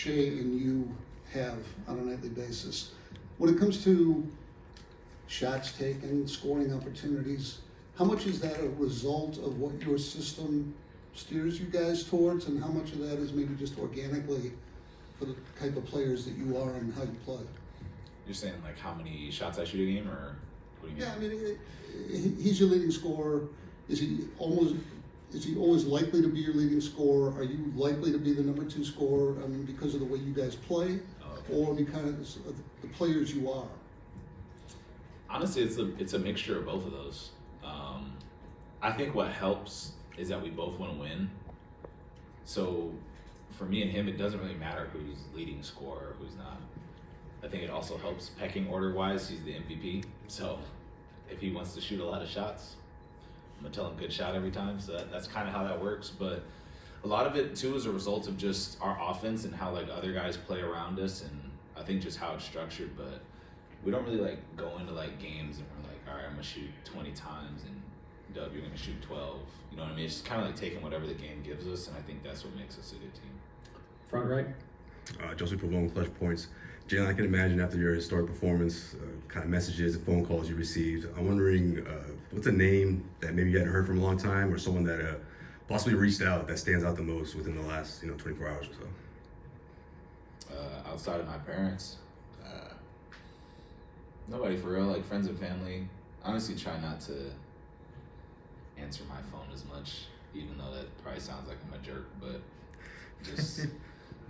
Shea and you have on a nightly basis. When it comes to shots taken, scoring opportunities, how much is that a result of what your system steers you guys towards, and how much of that is maybe just organically for the type of players that you are and how you play? You're saying like how many shots I shoot a game, or what do you mean? Yeah, I mean, he's your leading scorer. Is he always likely to be your leading scorer? Are you likely to be the number 2 scorer? I mean, because of the way you guys play, or because of the players you are? Honestly, it's a mixture of both of those. I think what helps is that we both want to win. So for me and him, it doesn't really matter who's leading scorer or who's not. I think it also helps pecking order wise. He's the MVP. So if he wants to shoot a lot of shots, I'm gonna tell him good shot every time. So that's kind of how that works. But a lot of it too is a result of just our offense and how like other guys play around us, and I think just how it's structured. But we don't really like go into like games and we're like, all right, I'm gonna shoot 20 times and Dub, you're gonna shoot 12. You know what I mean? It's just kind of like taking whatever the game gives us, and I think that's what makes us a good team. Front right. Joseph Pavone, Clutch Points. Jalen, I can imagine after your historic performance, kind of messages and phone calls you received. I'm wondering, what's a name that maybe you hadn't heard from a long time, or someone that possibly reached out that stands out the most within the last 24 hours or so? Outside of my parents, nobody for real. Like friends and family. Honestly, try not to answer my phone as much, even though that probably sounds like I'm a jerk, but just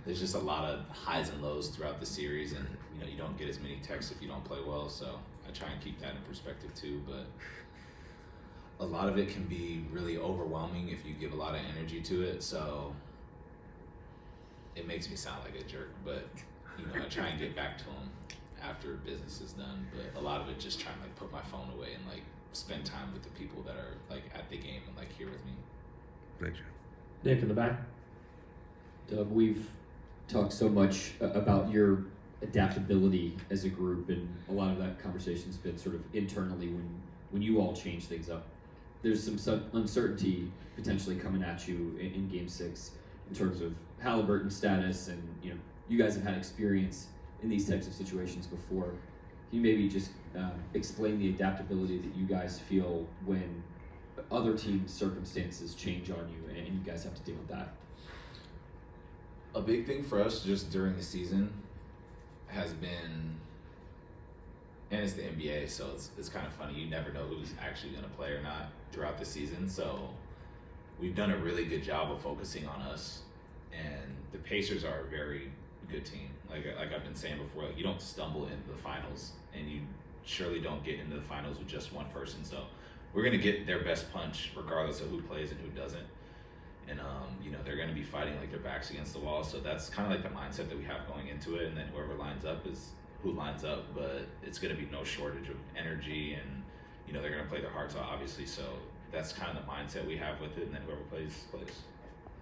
there's just a lot of highs and lows throughout the series, and you don't get as many texts if you don't play well, so I try and keep that in perspective too. But a lot of it can be really overwhelming if you give a lot of energy to it, so it makes me sound like a jerk, but I try and get back to them after business is done. But a lot of it just trying to like put my phone away and like spend time with the people that are like at the game and like here with me. Thank you. Nick in the back. Doug, we've talked so much about your adaptability as a group, and a lot of that conversation's been sort of internally when you all change things up. There's some uncertainty potentially coming at you in Game 6 in terms of Halliburton's status, and you guys have had experience in these types of situations before. Can you maybe just explain the adaptability that you guys feel when other teams' circumstances change on you and you guys have to deal with that? A big thing for us just during the season has been, and it's the NBA, so it's kind of funny. You never know who's actually going to play or not throughout the season. So we've done a really good job of focusing on us, and the Pacers are a very good team. Like I've been saying before, you don't stumble into the finals, and you surely don't get into the finals with just one person. So we're going to get their best punch regardless of who plays and who doesn't. And they're going to be fighting like their backs against the wall. So that's kind of like the mindset that we have going into it. And then whoever lines up is who lines up. But it's going to be no shortage of energy, and they're going to play their hearts out, obviously. So that's kind of the mindset we have with it. And then whoever plays.